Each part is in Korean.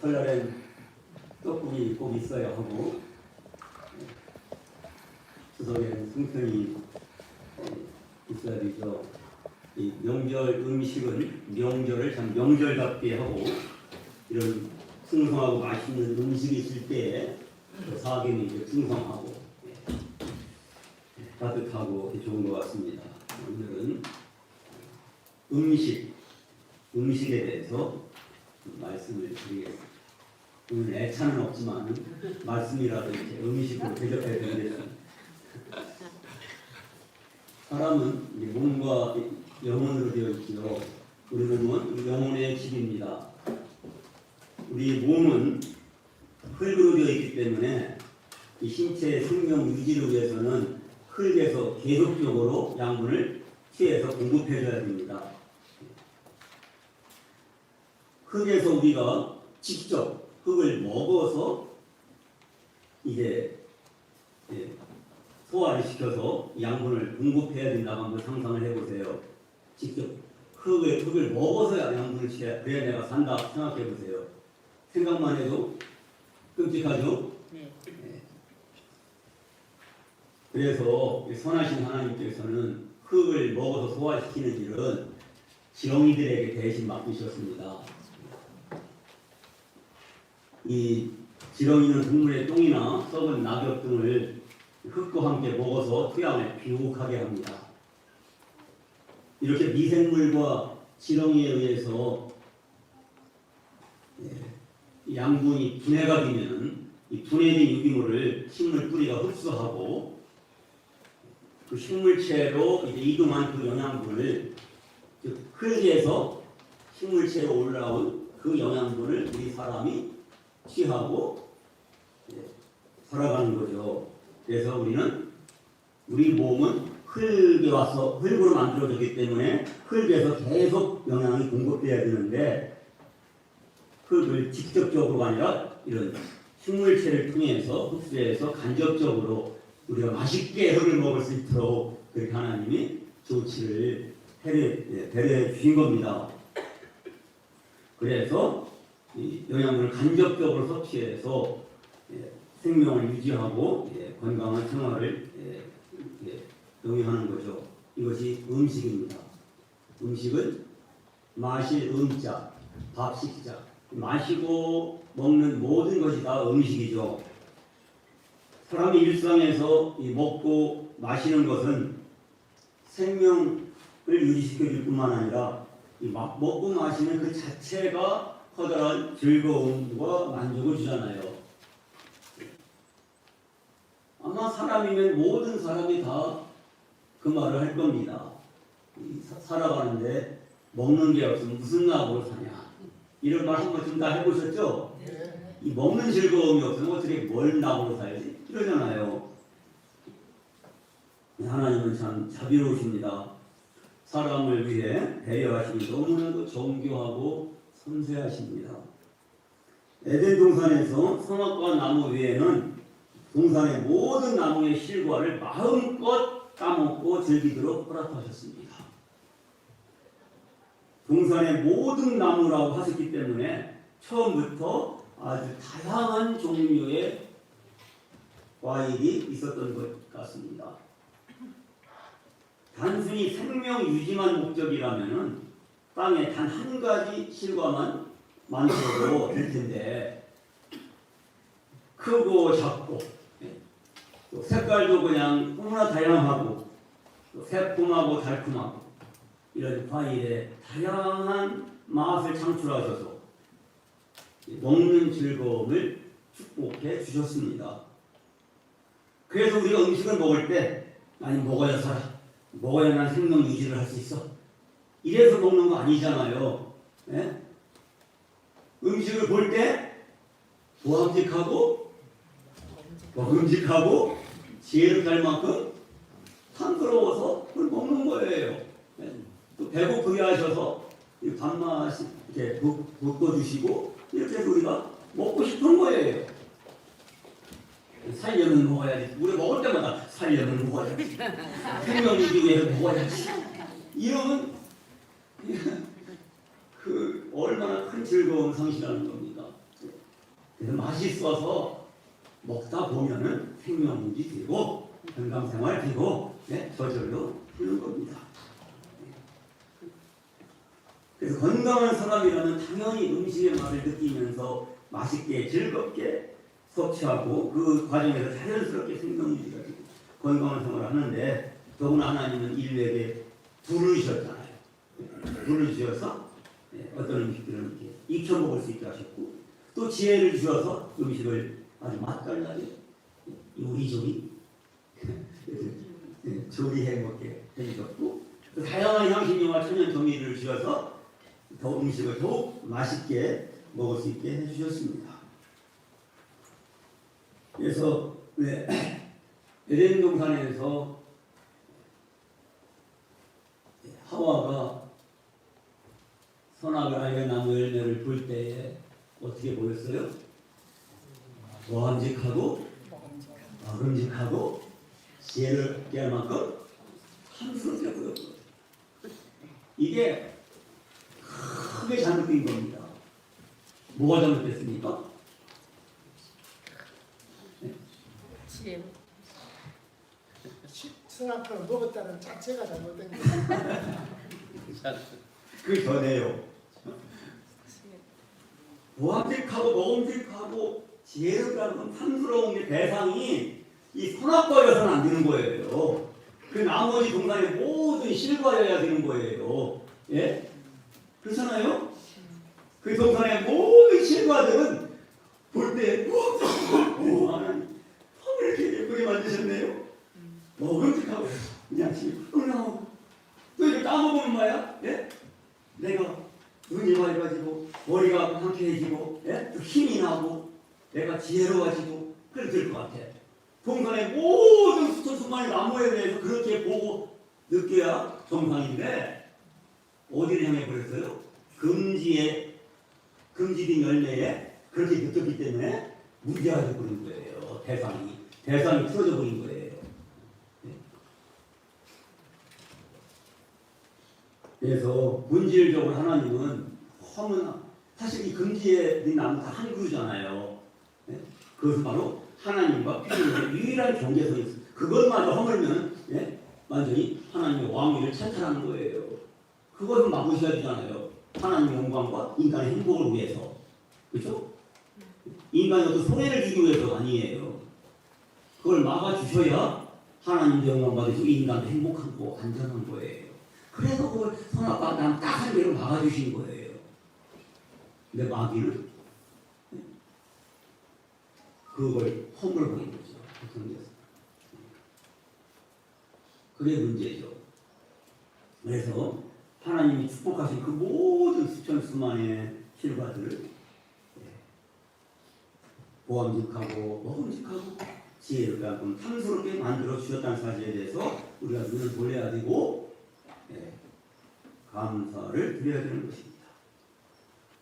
설날엔 떡국이 꼭 있어야 하고 추석에는 송편이 있어야 되죠. 이 명절 음식은 명절을 참 명절답게 하고 이런 풍성하고 맛있는 음식이 있을 때에 사계는 이제 풍성하고 따뜻하고 좋은 것 같습니다. 오늘은 음식에 대해서 말씀을 드리겠습니다. 오늘 애차는 없지만 말씀이라도 이렇게 음식으로 대접해야 되는데 사람은 몸과 영혼으로 되어 있지요. 우리 몸은 영혼의 집입니다. 우리 몸은 흙으로 되어 있기 때문에 이 신체의 생명 유지를 위해서는 흙에서 계속적으로 양분을 취해서 공급해줘야 됩니다. 흙에서 우리가 직접 흙을 먹어서 이제 소화를 시켜서 양분을 공급해야 된다고 한번 상상을 해보세요. 직접 흙을 먹어서 양분을 취해야 그래야 내가 산다 생각해보세요. 생각만 해도 끔찍하죠? 네. 그래서 선하신 하나님께서는 흙을 먹어서 소화시키는 일은 지렁이들에게 대신 맡기셨습니다. 이 지렁이는 동물의 똥이나 썩은 낙엽 등을 흙과 함께 먹어서 토양을 비옥하게 합니다. 이렇게 미생물과 지렁이에 의해서 양분이 분해가 되면 이 분해된 유기물을 식물 뿌리가 흡수하고 그 식물체로 이제 이동한 그 영양분을 흙에서 식물체로 올라온 그 영양분을 우리 사람이 취하고 살아가는 거죠. 그래서 우리 몸은 흙에 와서 흙으로 만들어졌기 때문에 흙에서 계속 영양이 공급돼야 되는데 흙을 직접적으로가 아니라 이런 식물체를 통해서 흡수해서 간접적으로 우리가 맛있게 흙을 먹을 수 있도록 그렇게 하나님이 조치를 배려해 주신 겁니다. 그래서 이 영양분을 간접적으로 섭취해서 생명을 유지하고 건강한 생활을 영위하는 거죠. 이것이 음식입니다. 음식은 마실 음자, 밥식자, 마시고 먹는 모든 것이 다 음식이죠. 사람의 일상에서 먹고 마시는 것은 생명을 유지시켜 줄 뿐만 아니라 먹고 마시는 그 자체가 커다란 즐거움과 만족을 주잖아요. 아마 사람이면 모든 사람이 다 그 말을 할 겁니다. 살아가는데 먹는 게 없으면 무슨 낙으로 사냐. 이런 말 한 번쯤 다 해보셨죠? 네. 이 먹는 즐거움이 없으면 어떻게 뭘 낙으로 살지? 이러잖아요. 하나님은 참 자비로우십니다. 사람을 위해 배려하시니 너무나도 정교하고 섬세하십니다. 에덴 동산에서 선악과 나무 외에는 동산의 모든 나무의 실과를 마음껏 따먹고 즐기도록 허락하셨습니다. 동산의 모든 나무라고 하셨기 때문에 처음부터 아주 다양한 종류의 과일이 있었던 것 같습니다. 단순히 생명 유지만 목적이라면은 땅에 단 한 가지 실과만 만들어도 될 텐데 크고 작고 또 색깔도 그냥 너무나 다양하고 또 새콤하고 달콤하고 이런 과일의 다양한 맛을 창출하셔서 먹는 즐거움을 축복해 주셨습니다. 그래서 우리가 음식을 먹을 때 아니 먹어야 살아, 먹어야 난 생명 유지를 할 수 있어 이래서 먹는 거 아니잖아요. 예? 음식을 볼 때 먹음직하고 지혜롭게 만큼 상스러워서 그걸 먹는 거예요. 예? 또 배고프게 하셔서 밥맛이 이렇게 볶아주시고 이렇게 해서 우리가 먹고 싶은 거예요. 살려면 먹어야지. 우리 먹을 때마다 살려면 먹어야지. 생명 유지 위해서 먹어야지. 이러면 그 얼마나 큰 즐거움 상실하는 겁니다. 그래서 맛있어서 먹다 보면은 생명운이 되고 건강생활 되고 저절로 되는 겁니다. 그래서 건강한 사람이라면 당연히 음식의 맛을 느끼면서 맛있게 즐겁게 섭취하고 그 과정에서 자연스럽게 생명유지가 되고 건강한 생활을 하는데 더구나 하나님은 인류에게 불을 주셨잖아요. 불을 주셔서 어떤 음식들은 이렇게 익혀 먹을 수 있게 하셨고 또 지혜를 주셔서 음식을 아주 맛깔나게 요리조리 조리해 먹게 해주셨고 또 다양한 향신료와 천연 조미료를 주셔서 더 음식을 더욱 맛있게 먹을 수 있게 해주셨습니다. 그래서 에덴 동산에서 하와가 선악을 알게 나무 열매를 볼 때에 어떻게 보였어요? 먹음직하고 먹음직하고 지혜를 얻게 할 만큼 탐스럽게 보였거든요. 이게 크게 잘못된 겁니다. 뭐가 잘못됐습니까? 지혜. 선악과를 먹었다는 자체가 잘못된 거예요. 그 전에요. 보암직하고 먹음직하고 지혜롭다는 탐스러운 게 대상이 이 선악과여서는 안 되는 거예요. 그 나머지 동산의 모든 실과여야 되는 거예요. 예? 그렇잖아요? 그 동산의 모든 실과들은 볼 때 하나님 왜 이렇게 예쁘게 만드셨네요? 먹음직하고 그냥 지금 또 이거 따먹으면 뭐야? 예? 내가 눈이 맑아지고 머리가 상쾌해지고 또 힘이 나고 내가 지혜로워지고 그래도 될 것 같아. 동산의 모든 수천수만의 나무에 대해서 그렇게 보고 느껴야 정상인데 어디를 향해 버렸어요? 금지된 열매에 그렇게 느꼈기 때문에 문제가 되어버린 거예요. 대상이 틀어져 버린 거예요. 그래서 본질적으로 하나님은 허무나 사실 이 금지의 나무 다 한 그루잖아요. 그것은 바로 하나님과 피조물의 유일한 경계선이 있어요. 그것마저 허물면 완전히 하나님의 왕위를 찬탈하는 거예요. 그것은 막으셔야 되잖아요. 하나님의 영광과 인간의 행복을 위해서. 그렇죠? 인간이 어떤 손해를 주기 위해서가 아니에요. 그걸 막아주셔야 하나님의 영광 받으시고 인간도 행복하고 안전한 거예요. 그래서 그걸 선악과 나무 딱 한 개로 막아주신 거예요. 근데 마귀는 그걸 허물어버린 거죠. 그게 문제죠. 그래서 하나님이 축복하신 그 모든 수천 수만의 실과들을 보암직하고 먹음직하고 지혜롭고 탐스럽게 만들어 주셨다는 사실에 대해서 우리가 눈을 돌려야 되고 감사를 드려야 되는 것입니다.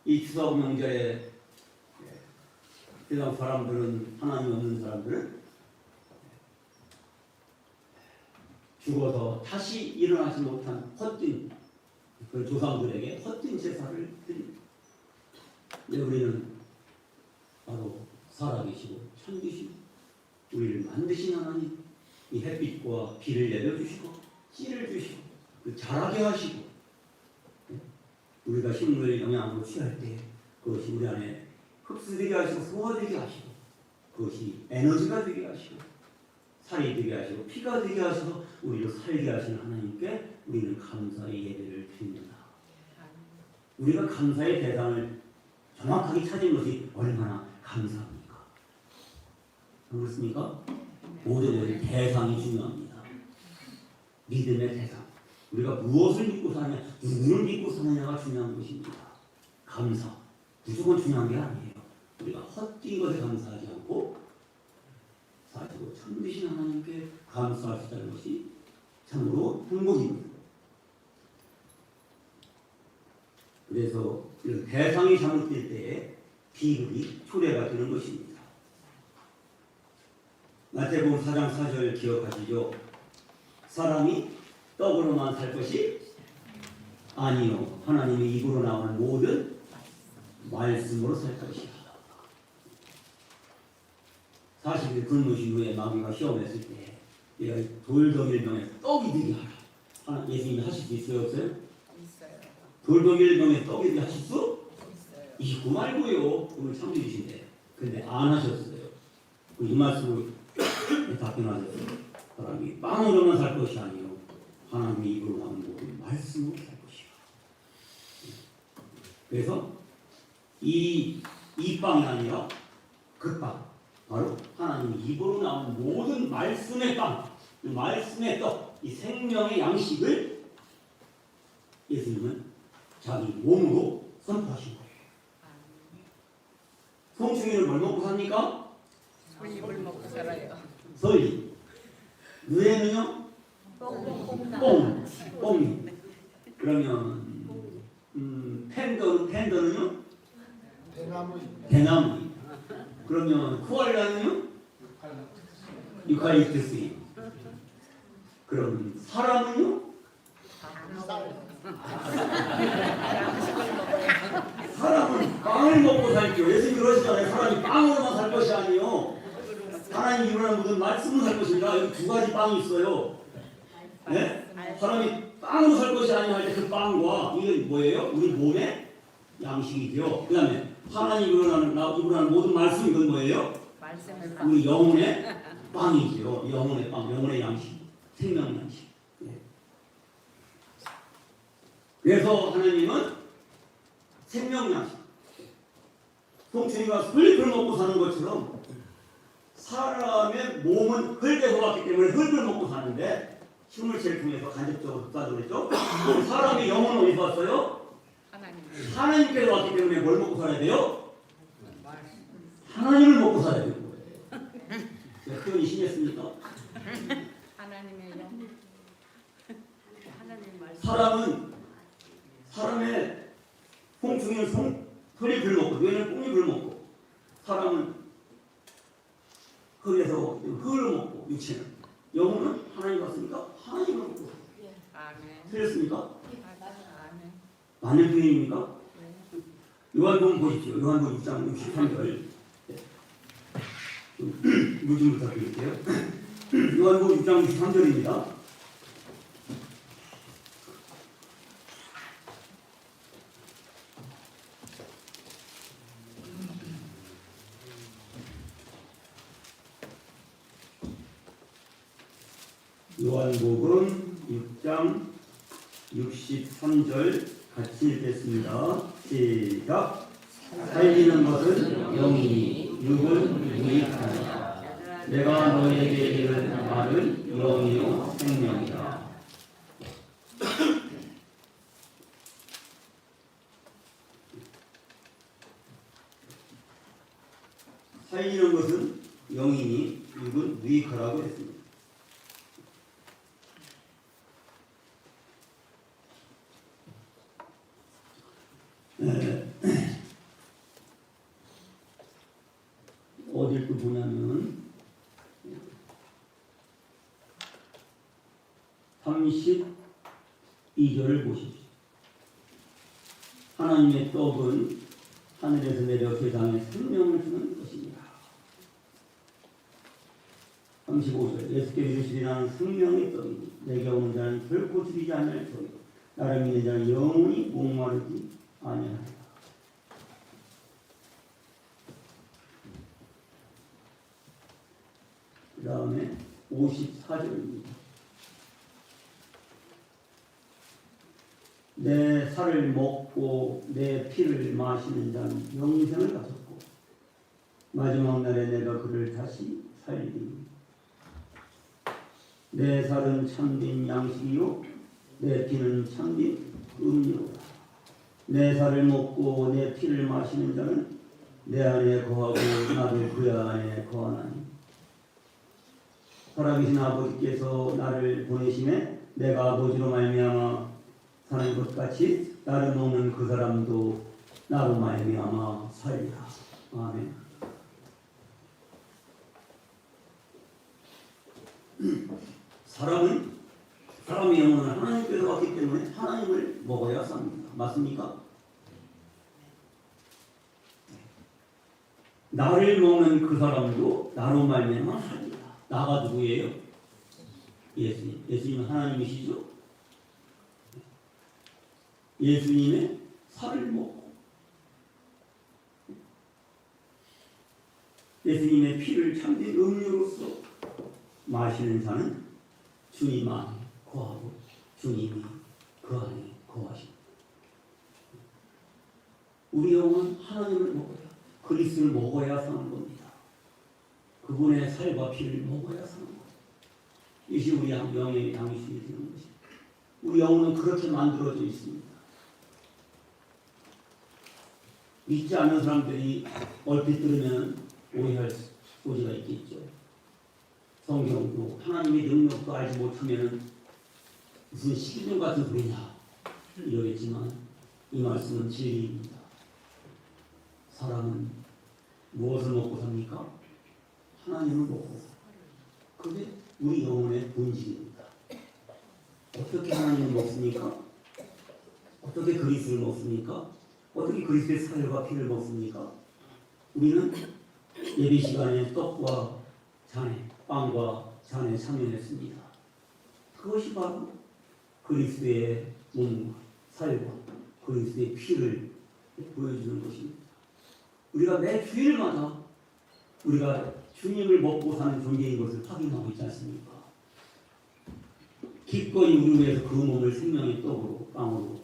이 추석 명절에 세상 사람들은 하나님 없는 사람들은 죽어서 다시 일어나지 못한 헛된 그 조상들에게 헛된 제사를 드립니다. 근데 우리는 바로 살아계시고 참되시고 우리를 만드신 하나님, 이 햇빛과 비를 내려주시고 씨를 주시고 그 자라게 하시고 우리가 식물 영양으로 취할 때 그것이 우리 안에 흡수되게 하시고 소화되게 하시고 그것이 에너지가 되게 하시고 살이 되게 하시고 피가 되게 하셔서 우리를 살게 하시는 하나님께 우리는 감사의 예배를 드립니다. 우리가 감사의 대상을 정확하게 찾은 것이 얼마나 감사합니까? 그렇습니까? 모든 대상이 중요합니다. 믿음의 대상. 우리가 무엇을 믿고 사느냐, 누구를 믿고 사느냐가 중요한 것입니다. 감사. 무조건 중요한 게 아니에요. 우리가 헛된 것에 감사하지 않고 사실로 참되신 하나님께 감사할 수 있다는 것이 참으로 행복입니다. 그래서 대상이 잘못될 때에 비극이 초래가 되는 것입니다. 마태복음 4장 4절 기억하시죠? 사람이 떡으로만 살 것이 아니요 하나님의 입으로 나오는 모든 말씀으로 살 것이다. 40일 굶으신 후에 마귀가 시험했을 때 얘가 돌덩이를 떡이 되게 하라. 하나 예수님이 하실 수 있어요 없어요? 있어요. 돌덩이를 병에 떡이 되게 하실 수? 있어요. 있고 말고요. 오늘 참되신데 근데 안 하셨어요. 이 말씀을 답변하셨어요. 사람이 빵으로만 살 것이 아니요 하나님의 입으로 나온 모든 말씀으로 살 것이야. 그래서 이 빵이 아니라 그 빵, 바로 하나님의 입으로 나온 모든 말씀의 빵, 말씀의 떡, 이 생명의 양식을 예수님은 자기 몸으로 선포하신 거예요. 송충이는 뭘 먹고 삽니까? 솔잎을 먹고 살아요. 설리. 누에는요? 뽕. 그러면 팬더는요? 대나무. 그러면 코알라는요? 유칼립투스. 그럼 사람은요? 사람은 빵을 먹고 살죠. 예수님 그러시잖아요. 사람이 빵으로만 살 것이 아니요 하나님 입으로 모든 말씀으로 살 것입니다. 여기 두 가지 빵이 있어요. 네? 사람이 빵으로 살 것이 아니요 할 때 그 빵과 이게 뭐예요? 우리 몸의 양식이죠. 그 다음에 하나님 입으로 나는 모든 말씀 이건 뭐예요? 말씀을 우리 영혼의 빵이죠. 영혼의 빵, 영혼의 양식, 생명 양식. 네. 그래서 하나님은 생명 양식. 송충이가 흙을 먹고 사는 것처럼 사람의 몸은 흙에서 왔기 때문에 흙을 먹고 사는데 식물체를 통해서 간접적으로 흡사적으로 했죠. 사람의 영혼은 어디서 왔어요? 하나님께서 왔기 때문에 뭘 먹고 살아야 돼요? 하나님을 먹고 살아야 되는 거예요. 제가 표현이 심했습니까? 하나님의 영. 하나님 말씀. 사람의 송충이는 솔잎을 먹고 뇌는 뽕잎을 먹고 사람은 흙에서 흙을 먹고 육체는 영혼은 하나님 같습니까? 하나님을 먹고 아멘. 틀렸습니까? 아멘. 맞는 표현입니까? 요한복음 보십시오. 요한복음 6장 63절 물 좀 부탁드릴게요. 요한복음 6장 63절입니다. 요한복음 6장 63절 같이 읽겠습니다. 시작. 살리는 것은 영이니 육은 유익하니라. 내가 너에게 이른 말은 영이요 생명이라. 살리는 것은 영이니 육은 유익하라고 했습니다. 어딜 또 보냐면 32절을 보십시오. 하나님의 떡은 하늘에서 내려 세상에 생명을 주는 것입니다. 35절 예수께 이르시되 나는 생명의 떡이니 내게 오는 자는 결코 줄이지 않을 떡이고 나를 믿는 자는 영원히 목마르지 아니하리라. 그 다음에 54절입니다. 내 살을 먹고 내 피를 마시는 자는 영생을 가졌고 마지막 날에 내가 그를 다시 살리리니 내 살은 참된 양식이요 내 피는 참된 음료라. 내 살을 먹고 내 피를 마시는 자는 내 안에 거하고 나도 그 안에 거하나니 살아계신 아버지께서 나를 보내심에 내가 아버지로 말미암아 사는 것 같이 나를 먹는 그 사람도 나로 말미암아 살리라. 아멘. 사람의 영혼은 하나님께서 왔기 때문에 하나님을 먹어야 삽니다. 맞습니까? 나를 먹는 그 사람도 나로 말미암아 살리라. 나가 누구예요? 예수님. 예수님은 하나님이시죠? 예수님의 살을 먹고 예수님의 피를 참된 음료로서 마시는 자는 주님 안에 거하고 주님이 그 안에 거하십니다. 우리 영혼은 하나님을 먹어야, 그리스도를 먹어야 사는 겁니다. 그분의 살과 피를 먹어야 사는 거예요. 이것이 우리 영의 양식이 되는 것입니다. 우리 영혼은 그렇게 만들어져 있습니다. 믿지 않는 사람들이 얼핏 들으면 오해할 소지가 있겠죠. 성경도 하나님의 능력도 알지 못하면 무슨 시기종 같은 소리냐 이러겠지만 이 말씀은 진리입니다. 사람은 무엇을 먹고 삽니까? 하나님을 먹고 삽니다. 그게 우리 영혼의 본질입니다. 어떻게 하나님을 먹습니까? 어떻게 그리스도를 먹습니까? 어떻게 그리스도의 살과 피를 먹습니까? 우리는 예배 시간에 떡과 잔에, 빵과 잔에 참여했습니다. 그것이 바로 그리스도의 몸과 살과 그리스도의 피를 보여주는 것입니다. 우리가 매 주일마다 우리가 주님을 먹고 사는 존재인 것을 확인하고 있지 않습니까? 기꺼이 우리 위해서 그 몸을 생명의 떡으로 빵으로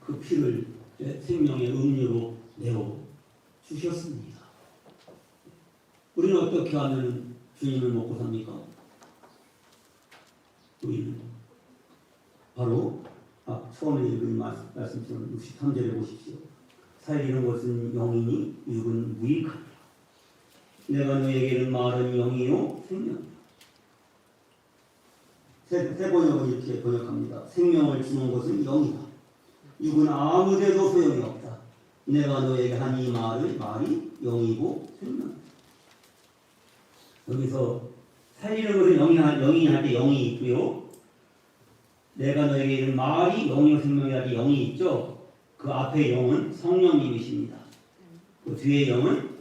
그 피를 생명의 음료로 내어 주셨습니다. 우리는 어떻게 하면 주님을 먹고 삽니까? 우리는 바로 처음에 읽은 말씀처럼 63절에 보십시오. 살리는 것은 영이니 육은 무익하다. 내가 너에게는 말은 영이요 생명이다. 새 번역은 이렇게 번역합니다. 생명을 주는 것은 영이다. 육은 아무데도 소용이 없다. 내가 너에게 한 이 말이 영이고 생명이다. 여기서 살리는 것은 영이 할 때 영이 있고요. 내가 너에게 이른 말이 영이고 생명이 할 때 영이 있죠. 그 앞에 영은 성령님이십니다. 그 뒤에 영은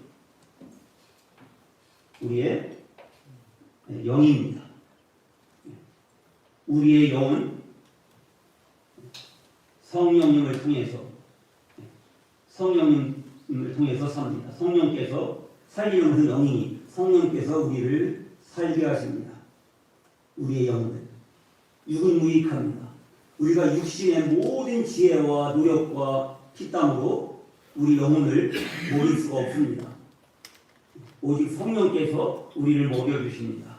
우리의 영입니다. 우리의 영은 성령님을 통해서 삽니다. 성령께서 살리는 것은 영이니 성령께서 우리를 살게 하십니다. 우리의 영은 육은 무익합니다. 우리가 육신의 모든 지혜와 노력과 피땀으로 우리 영혼을 먹일 수가 없습니다. 오직 성령께서 우리를 먹여주십니다.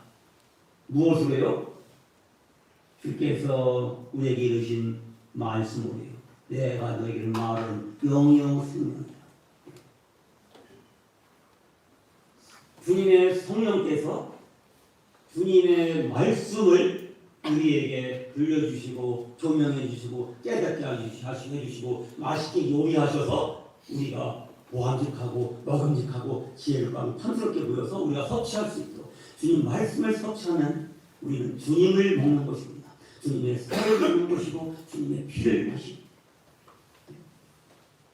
무엇으로요? 주께서 우리에게 이르신 말씀으로요. 내가 너에게 말은 영이요 생명이다. 주님의 성령께서 주님의 말씀을 우리에게 들려주시고 조명해 주시고 깨닫게 해주시고 맛있게 요리하셔서 우리가 보안직하고 먹음직하고 지혜를 탐스럽게 보여서 우리가 섭취할 수 있도록 주님 말씀을 섭취하면 우리는 주님을 먹는 것입니다. 주님의 살을 먹는 것이고 주님의 피를 마시고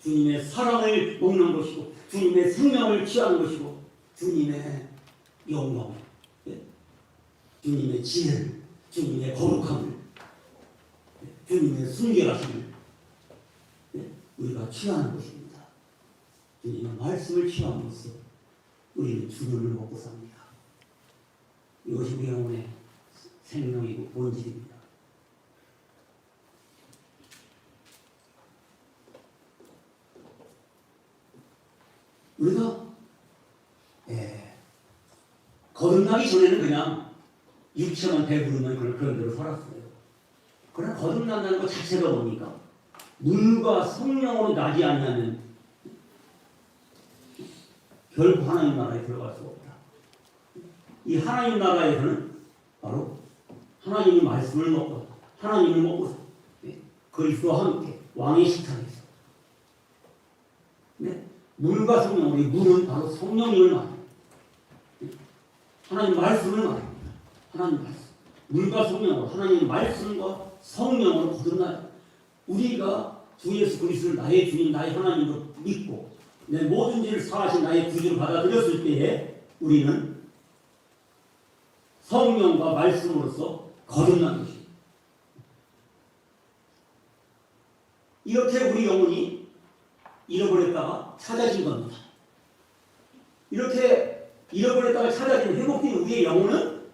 주님의 사랑을 먹는 것이고 주님의 생명을 취하는 것이고 주님의 영광, 주님의 지혜를, 주님의 거룩함을, 주님의 순결하심을 우리가 취하는 것입니다. 주님의 말씀을 취함으로써 우리는 주님을 먹고 삽니다. 이것이 우리 영혼의 생명이고 본질입니다. 우리가 거듭나기 전에는 그냥 육체만 배부르면 그런 대로 살았어요. 그러나 거듭난다는 것 자체가 뭡니까? 물과 성령으로 나지 않으면 결국 하나님 나라에 들어갈 수가 없다. 이 하나님 나라에서는 바로 하나님의 말씀을 먹고 하나님을 먹고 그리스도와 함께 왕의 식탁에서 물과 성령, 우리 물은 바로 성령님을 말합니다. 하나님 말씀을 말합니다. 하나님 말씀. 물과 성령으로 하나님 말씀과 성령으로 거듭나요. 우리가 주 예수 그리스도를 나의 주님, 나의 하나님으로 믿고 내 모든 죄를 사하신 나의 구주를 받아들였을 때에 우리는 성령과 말씀으로서 거듭난 것입니다. 이렇게 우리 영혼이 잃어버렸다가 찾아진 겁니다. 이렇게 잃어버렸다가 찾아진 회복된 우리의 영혼은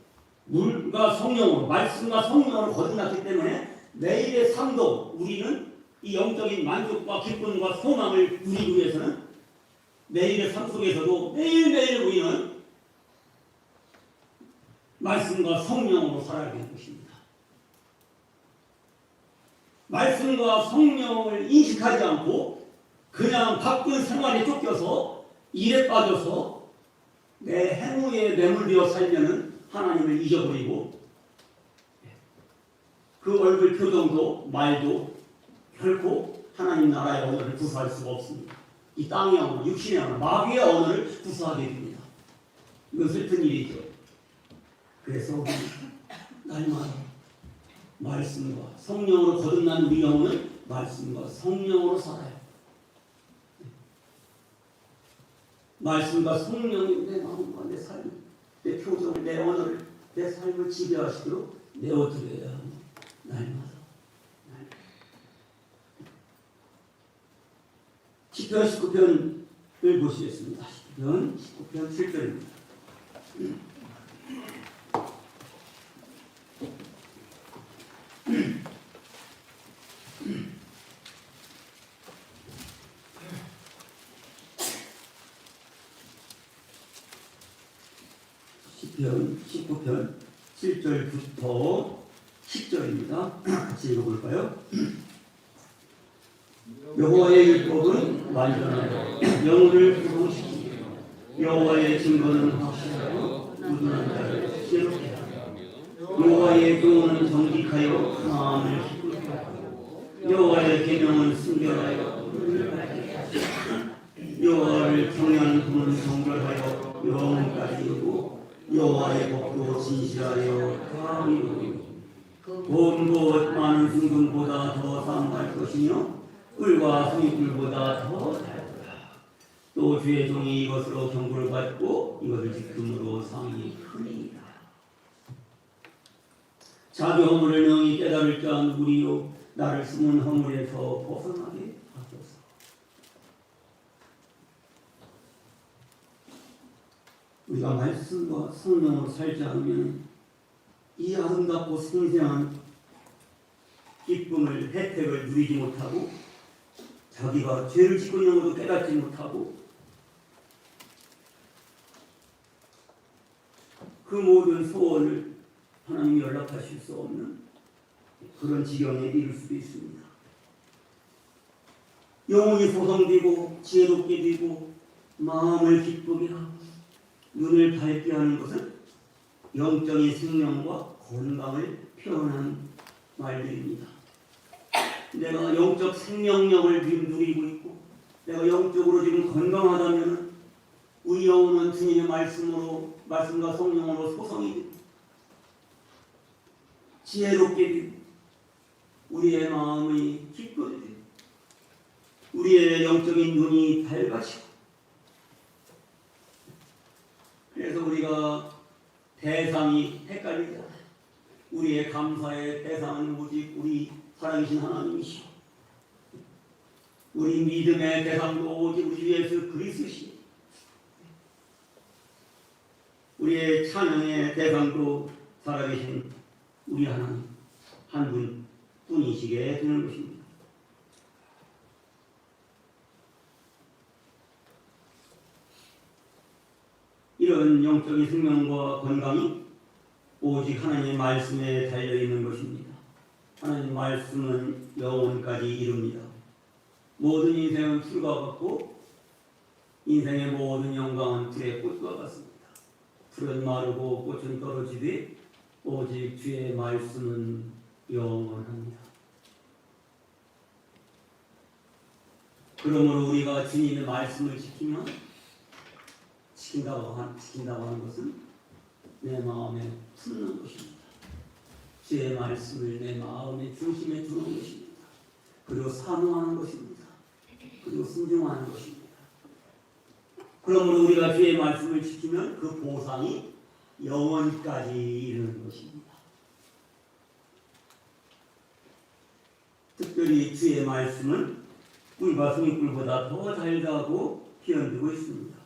물과 성령으로, 말씀과 성령으로 거듭났기 때문에 매일의 삶도 우리는 이 영적인 만족과 기쁨과 소망을 누리기 위해서는 매일의 삶 속에서도 매일매일 우리는 말씀과 성령으로 살아야 되는 것입니다. 말씀과 성령을 인식하지 않고 그냥 바쁜 생활에 쫓겨서 일에 빠져서 내 행위에 매몰되어 살면은 하나님을 잊어버리고 그 얼굴 표정도 말도 결코 하나님 나라의 언어를 구사할 수가 없습니다. 이 땅의 언어, 육신의 언어, 마귀의 언어를 구사하게 됩니다. 이건 슬픈 일이죠. 그래서 우리 날마다 말씀과 성령으로 거듭난 우리 영혼은 말씀과 성령으로 살아요. 말씀과 성령이 내 마음과 내 삶, 내 표정을, 내 언어를, 내 삶을 지배하시도록 내어드려야 합니다. 날마다. 시편 19편을 보시겠습니다. 시편 19편 7절입니다. 시편 19편 7절부터 10절입니다. 같이 읽어볼까요? 여호와의 율법은 완전하여 영혼을 구원시키며 여호와의 증거는 확실하여 우둔한 자를 지혜롭게 하며 여호와의 교훈은 정직하여 마음을 기쁘게 하고 여호와의 계명은 순결하여 눈을 밝게 하시고 여호와를 경외하는 분은 정결하여 영혼까지 이루고 여호와의 법도 진실하여 감히 이루고 온 곳 많은 순금보다 더 상할 것이며 꿀과 성잎꿀보다 더 달더라. 또 주의 종이 이것으로 경고를 받고 이것을 지킴으로 상이 크니라. 자기 허물을 능히 깨달을 자 누구리요 나를 숨은 허물에서 벗어나게 하소서. 우리가 말씀과 성령으로 살지 않으면 이 아름답고 생생한 기쁨을, 혜택을 누리지 못하고 자기가 죄를 짓고 있는 것도 깨닫지 못하고 그 모든 소원을 하나님이 연락하실 수 없는 그런 지경에 이를 수도 있습니다. 영혼이 소성되고 지혜롭게 되고 마음을 기쁘게 하고 눈을 밝게 하는 것은 영적인 생명과 건강을 표현한 말들입니다. 내가 영적 생명력을 지금 누리고 있고 내가 영적으로 지금 건강하다면 우리 영혼은 주님의 말씀으로, 말씀과 성령으로 소성이 되고 지혜롭게 되고 우리의 마음이 기쁘게 되고 우리의 영적인 눈이 밝아지고 그래서 우리가 대상이 헷갈리잖아요. 우리의 감사의 대상은 오직 우리 살아계신 하나님이시오. 우리 믿음의 대상도 오직 우리 예수 그리스도시오. 우리의 찬양의 대상도 살아계신 우리 하나님 한 분뿐이시게 되는 것입니다. 이런 영적인 생명과 건강이 오직 하나님의 말씀에 달려있는 것입니다. 하나님 말씀은 영혼까지 이룹니다. 모든 인생은 풀과 같고 인생의 모든 영광은 풀의 꽃과 같습니다. 풀은 마르고 꽃은 떨어지되 오직 주의 말씀은 영원합니다. 그러므로 우리가 주님의 말씀을 지킨다고 하는 것은 내 마음에 품는 것입니다. 주의 말씀을 내 마음의 중심에 두는 것입니다. 그리고 사모하는 것입니다. 그리고 순종하는 것입니다. 그러므로 우리가 주의 말씀을 지키면 그 보상이 영원까지 이르는 것입니다. 특별히 주의 말씀은 꿀과 송이꿀보다 더 달다고 표현되고 있습니다.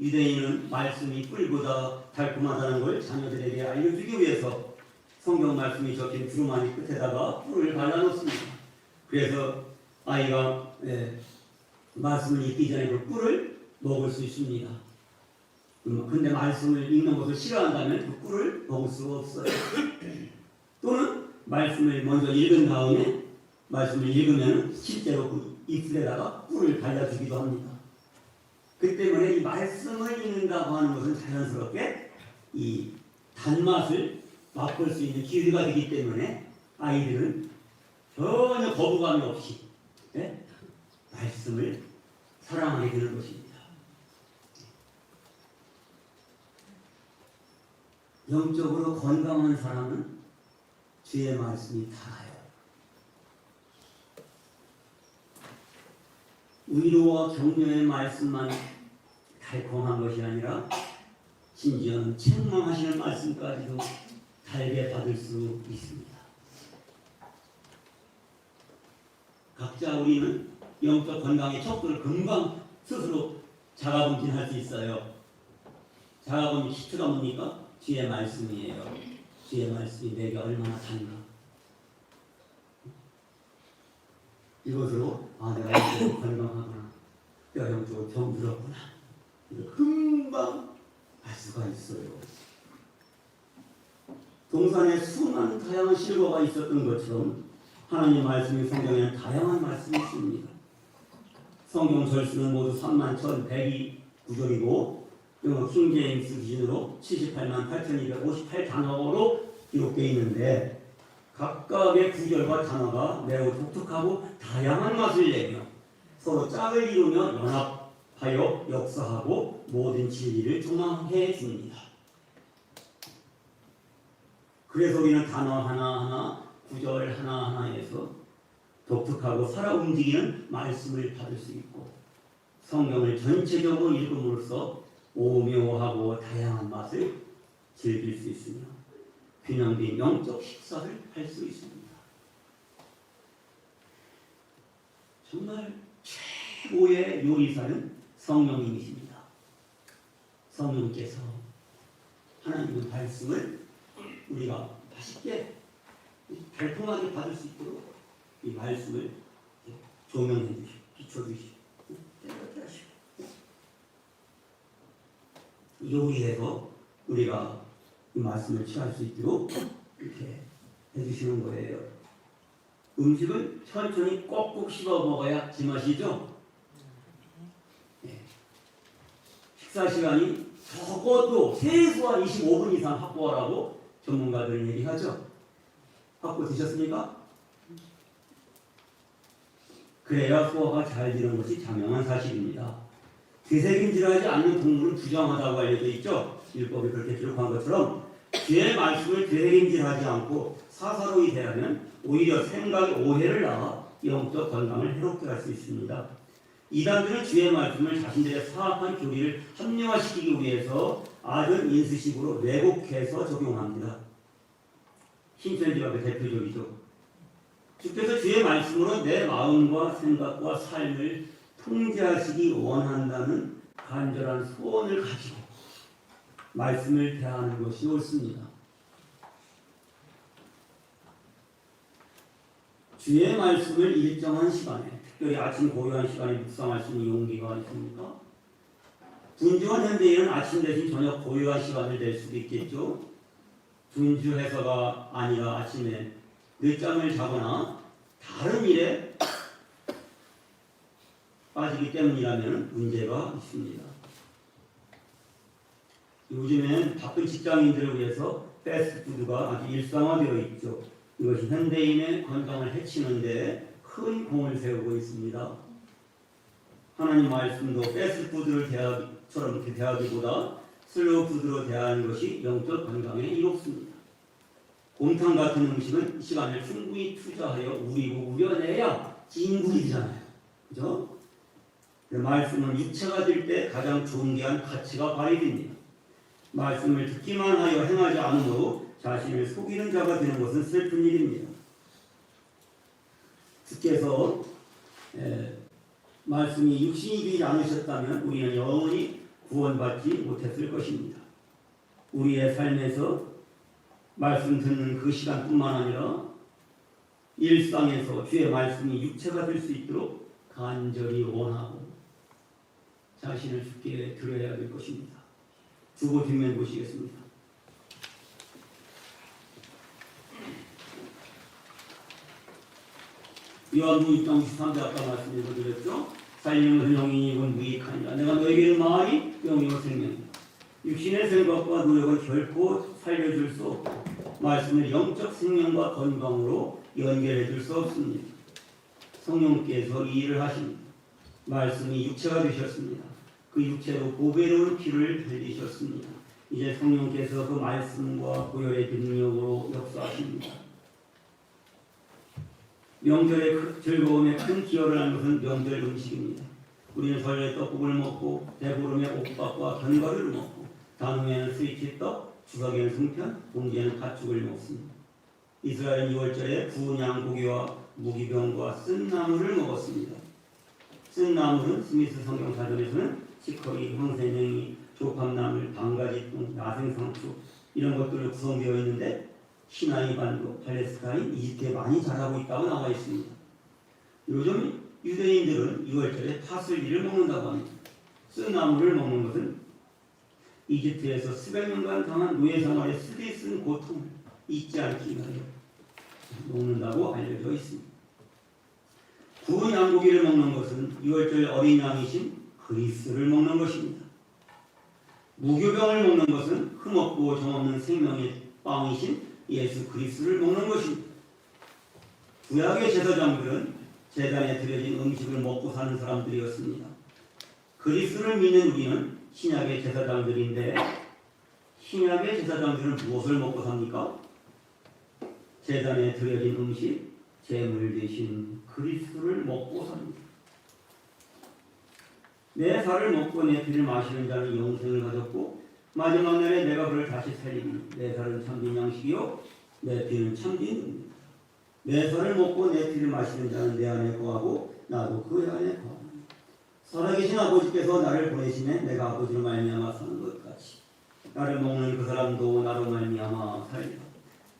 유대인은 말씀이 꿀보다 달콤하다는 걸 자녀들에게 알려주기 위해서 성경 말씀이 적힌 두루마리 끝에다가 꿀을 발라놓습니다. 그래서 아이가 말씀을 읽기 전에 그 꿀을 먹을 수 있습니다. 근데 말씀을 읽는 것을 싫어한다면 그 꿀을 먹을 수가 없어요. 또는 말씀을 먼저 읽은 다음에 말씀을 읽으면 실제로 그 입술에다가 꿀을 발라주기도 합니다. 그 때문에 이 말씀을 읽는다고 하는 것은 자연스럽게 이 단맛을 맛볼 수 있는 기회가 되기 때문에 아이들은 전혀 거부감이 없이 말씀을 사랑하게 되는 것입니다. 영적으로 건강한 사람은 주의 말씀이 달아요. 위로와 격려의 말씀만 달콤한 것이 아니라 심지어는 책망하시는 말씀까지도 달게 받을 수 있습니다. 각자 우리는 영적 건강의 척도를 금방 스스로 자가검진할 수 있어요. 자가검진 키트가 뭡니까? 주의 말씀이에요. 주의 말씀이 내게 얼마나 단가. 이것으로 내가 영적으로 건강하구나, 내가 영적으로 병들었구나, 이걸 금방 알 수가 있어요. 동산에 수많은 다양한 실과가 있었던 것처럼 하나님 말씀이 성경에는 다양한 말씀이 있습니다. 성경 절수는 모두 31,102구절이고 영어 킹제임스 기준으로 788,258단어로 기록되어 있는데 각각의 구절과 단어가 매우 독특하고 다양한 맛을 내며 서로 짝을 이루며 연합하여 역사하고 모든 진리를 조망해 줍니다. 그래서 우리는 단어 하나하나, 구절 하나하나에서 독특하고 살아 움직이는 말씀을 받을 수 있고 성경을 전체적으로 읽음으로써 오묘하고 다양한 맛을 즐길 수 있으며 균형된 영적 식사를 할 수 있습니다. 정말 최고의 요리사는 성령님이십니다. 성령께서 하나님의 말씀을 우리가 맛있게 달콤하게 받을 수 있도록 이 말씀을 조명해 주시고 비춰주시고 때려주시고 요리해서 우리가 이 말씀을 취할 수 있도록 이렇게 해주시는 거예요. 음식을 천천히 꼭꼭 씹어 먹어야 제맛이죠. 식사 시간이 적어도 최소한 25분 이상 확보하라고 전문가들은 얘기하죠. 확보되셨습니까? 그래야 소화가 잘 되는 것이 자명한 사실입니다. 되새김질하지 않는 동물은 부정하다고 알려져 있죠. 율법이 그렇게 기록한 것처럼 주의 말씀을 되새김질하지 않고 사사로이 대하면 오히려 생각의 오해를 낳아 영적 건강을 해롭게 할 수 있습니다. 이단들은 주의 말씀을 자신들의 사악한 교리를 합리화시키기 위해서 아전 인수식으로 왜곡해서 적용합니다. 신천지학의 대표적이죠. 주께서 주의 말씀으로 내 마음과 생각과 삶을 통제하시기 원한다는 간절한 소원을 가지고 말씀을 대하는 것이 옳습니다. 주의 말씀을 일정한 시간에, 특별히 아침 고요한 시간에 묵상할 수 있는 용기가 있습니까? 분주한 현대인은 아침 대신 저녁 고요한 시간을 낼 수도 있겠죠. 분주해서가 아니라 아침에 늦잠을 자거나 다른 일에 빠지기 때문이라면 문제가 있습니다. 요즘엔 바쁜 직장인들을 위해서 패스트푸드가 아주 일상화되어 있죠. 이것이 현대인의 건강을 해치는데 큰 공을 세우고 있습니다. 하나님 말씀도 패스트푸드를 대하기처럼 이렇게 대하기보다 슬로우푸드로 대하는 것이 영적 건강에 이롭습니다. 곰탕 같은 음식은 시간을 충분히 투자하여 우리고 우려내야 진국이잖아요. 그죠? 말씀은 육체가 될 때 가장 존귀한 가치가 발휘됩니다. 말씀을 듣기만 하여 행하지 않으므로 자신을 속이는 자가 되는 것은 슬픈 일입니다. 주께서 말씀이 육신이 되지 않으셨다면 우리는 영원히 구원받지 못했을 것입니다. 우리의 삶에서 말씀 듣는 그 시간뿐만 아니라 일상에서 주의 말씀이 육체가 될 수 있도록 간절히 원하고 자신을 주께 드려야 될 것입니다. 주고 뒷면 보시겠습니다. 요한복음 6장 63절 아까 말씀 읽어드렸죠. 살리는 것은 영이니 이건 무익하니라. 내가 너에게는 말이 영이요 생명이다. 육신의 생각과 노력은 결코 살려줄 수 없고 말씀을 영적 생명과 건강으로 연결해 줄 수 없습니다. 성령께서 이 일을 하십니다. 말씀이 육체가 되셨습니다. 그 육체로 보배로운 피를 흘리셨습니다. 이제 성령께서 그 말씀과 고열의 능력으로 역사하십니다. 명절의 즐거움에 큰 기여를 하는 것은 명절 음식입니다. 우리는 설날에 떡국을 먹고 대보름에 옥밥과 견과류를 먹고 단음에는 스위치떡, 추석에는 송편, 봉지에는 팥죽을 먹습니다. 이스라엘은 2월절에 구운 양고기와 무기병과 쓴나물을 먹었습니다. 쓴나물은 스미스 성경사전에서는 치커리, 황새냉이, 조팝나물, 방가지통, 야생상추 이런 것들로 구성되어 있는데 시나이 반도, 팔레스타인, 이집트에 많이 자라고 있다고 나와 있습니다. 요즘 유대인들은 2월절에 파슬리를 먹는다고 합니다. 쓴나물을 먹는 것은 이집트에서 수백 년간 당한 노예 생활에 쓰디 쓴 고통을 잊지 않기 위하여 먹는다고 알려져 있습니다. 구운 양고기를 먹는 것은 6월절 어린 양이신 그리스도를 먹는 것입니다. 무교병을 먹는 것은 흠없고 정없는 생명의 빵이신 예수 그리스도를 먹는 것입니다. 구약의 제사장들은 제단에 드려진 음식을 먹고 사는 사람들이었습니다. 그리스도를 믿는 우리는 신약의 제사장들인데 신약의 제사장들은 무엇을 먹고 삽니까? 제단에 드려진 음식, 제물 대신 그리스도를 먹고 삽니다. 내 살을 먹고 내 피를 마시는 자는 영생을 가졌고 마지막 날에 내가 그를 다시 살리니 내 살은 참된 양식이요 내 피는 참된 은입니다. 내 살을 먹고 내 피를 마시는 자는 내 안에 거하고 나도 그 안에 거합니다. 살아계신 아버지께서 나를 보내시매 내가 아버지로 말미암아 사는 것 같이 나를 먹는 그 사람도 나로 말미암아 살리라.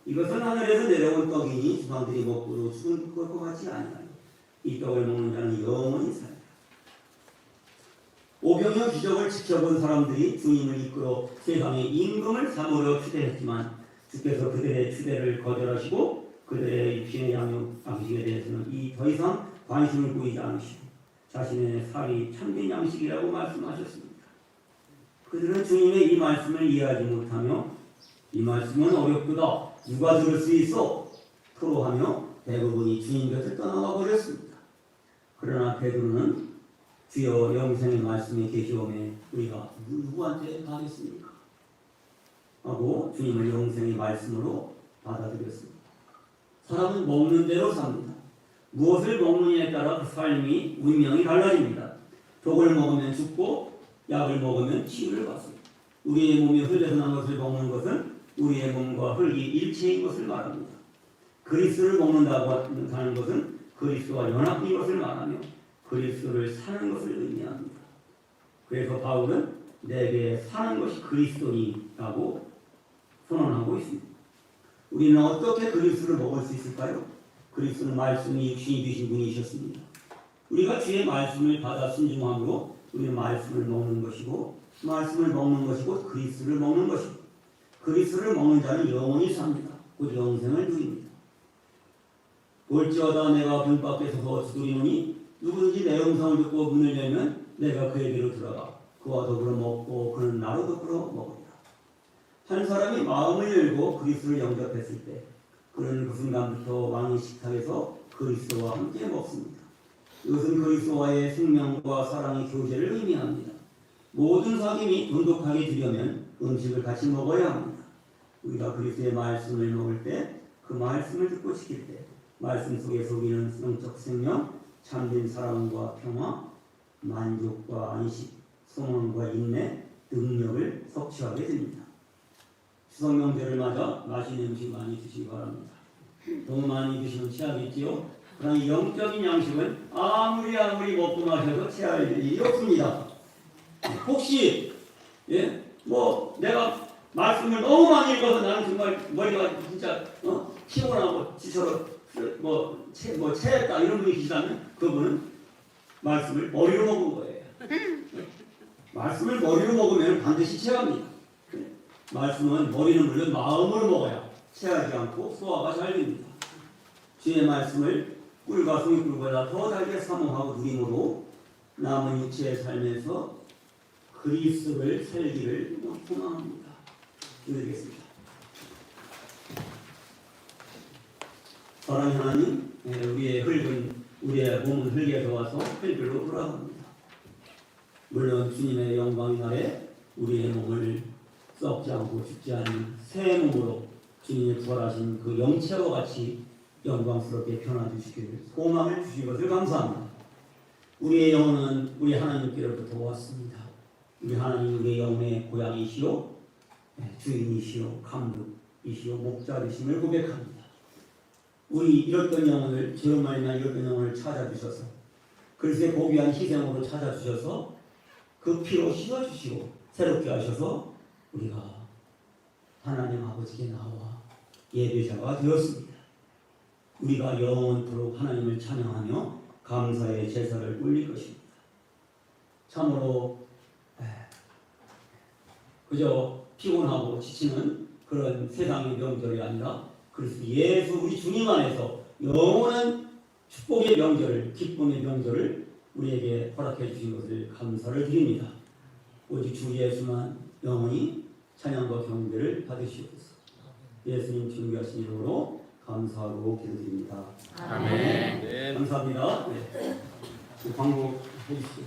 이것은 하늘에서 내려온 떡이니 사람들이 먹고도 죽은 것과 같이 아니하니 이 떡을 먹는 자는 영원히 살리라. 오병이어 기적을 지켜본 사람들이 주님을 이끌어 세상의 임금을 삼으려 추대했지만 주께서 그들의 추대를 거절하시고 그들의 육신의 양식에 대해서는 더 이상 관심을 보이지 않으시고 자신의 살이 참된 양식이라고 말씀하셨습니다. 그들은 주님의 이 말씀을 이해하지 못하며 이 말씀은 어렵도다. 누가 들을 수 있어? 토로하며 대부분이 주님 곁을 떠나가 버렸습니다. 그러나 베드로는 주여 영생의 말씀에 계시오매 우리가 누구한테 가겠습니까? 하고 주님을 영생의 말씀으로 받아들였습니다. 사람은 먹는 대로 삽니다. 무엇을 먹느냐에 따라 그 삶이 운명이 달라집니다. 독을 먹으면 죽고 약을 먹으면 치유를 받습니다. 우리의 몸이 흙에서 난 것을 먹는 것은 우리의 몸과 흙이 일체인 것을 말합니다. 그리스도를 먹는다고 하는 것은 그리스도와 연합인 것을 말하며 그리스도를 사는 것을 의미합니다. 그래서 바울은 내게 사는 것이 그리스도니라고 선언하고 있습니다. 우리는 어떻게 그리스도를 먹을 수 있을까요? 그리스도는 말씀이 육신이 되신 분이셨습니다. 우리가 주의 말씀을 받아 순종함으로 우리는 말씀을 먹는 것이고 말씀을 먹는 것이고 그리스도를 먹는 것이고 그리스도를 먹는 자는 영원히 삽니다. 곧 영생을 누립니다. 볼지어다 내가 문 밖에 서서 두드리노니 누구든지 내 음성을 듣고 문을 열면 내가 그에게로 들어가 그와 더불어 먹고 그는 나로 더불어 먹으리라. 한 사람이 마음을 열고 그리스도를 영접했을 때 그는 그 순간부터 왕의 식탁에서 그리스도와 함께 먹습니다. 이것은 그리스도와의 생명과 사랑의 교제를 의미합니다. 모든 사귐이 돈독하게 되려면 음식을 같이 먹어야 합니다. 우리가 그리스도의 말씀을 먹을 때 그 말씀을 듣고 지킬 때 말씀 속에서 우리는 영적 생명, 참된 사랑과 평화, 만족과 안식, 소망과 인내, 능력을 섭취하게 됩니다. 추석 명절을 맞아 맛있는 음식 많이 드시기 바랍니다. 너무 많이 드시면 체하겠지요. 그러나 이 영적인 양식은 아무리 먹고 마셔도 체할 일이 없습니다. 혹시 뭐 내가 말씀을 너무 많이 읽어서 나는 정말 머리가 진짜 피곤하고 지쳐서 체했다 이런 분이 계시다면 그분은 말씀을 머리로 먹은 거예요. 말씀을 머리로 먹으면 반드시 체합니다. 말씀은 머리는 물론 마음으로 먹어야 체하지 않고 소화가 잘 됩니다. 주의 말씀을 꿀과 송이꿀보다 더 달게 사모하고 누림으로 남은 육체의 삶에서 그리스도를 살기를 소망합니다. 기도드리겠습니다. 사랑의 하나님, 우리의 몸은 흙에서 와서 흙으로 돌아갑니다. 물론 주님의 영광의 날에 우리의 몸을 썩지 않고 죽지 않은 새 몸으로 주님이 부활하신 그 영체와 같이 영광스럽게 변화주시기를 소망을 주신 것을 감사합니다. 우리의 영혼은 우리 하나님께로부터 왔습니다. 우리 하나님 우리의 영혼의 고향이시요 주인이시요 감독이시요 목자이심을 고백합니다. 우리 잃었던 영혼을 죄로 말미암아 잃었던 영혼을 찾아주셔서 그리스도의 고귀한 희생으로 찾아주셔서 그 피로 씻어주시고 새롭게 하셔서 우리가 하나님 아버지께 나와 예배자가 되었습니다. 우리가 영원토록 하나님을 찬양하며 감사의 제사를 올릴 것입니다. 참으로 그저 피곤하고 지치는 그런 세상의 명절이 아니라 그리스도 예수 우리 주님 안에서 영원한 축복의 명절을, 기쁨의 명절을 우리에게 허락해 주신 것을 감사를 드립니다. 오직 주 예수만 영원히 찬양과 경배를 받으시옵소서. 예수님 존귀하신 이름으로 감사하고 기도드립니다. 아멘. 감사합니다. 광고 해주시죠.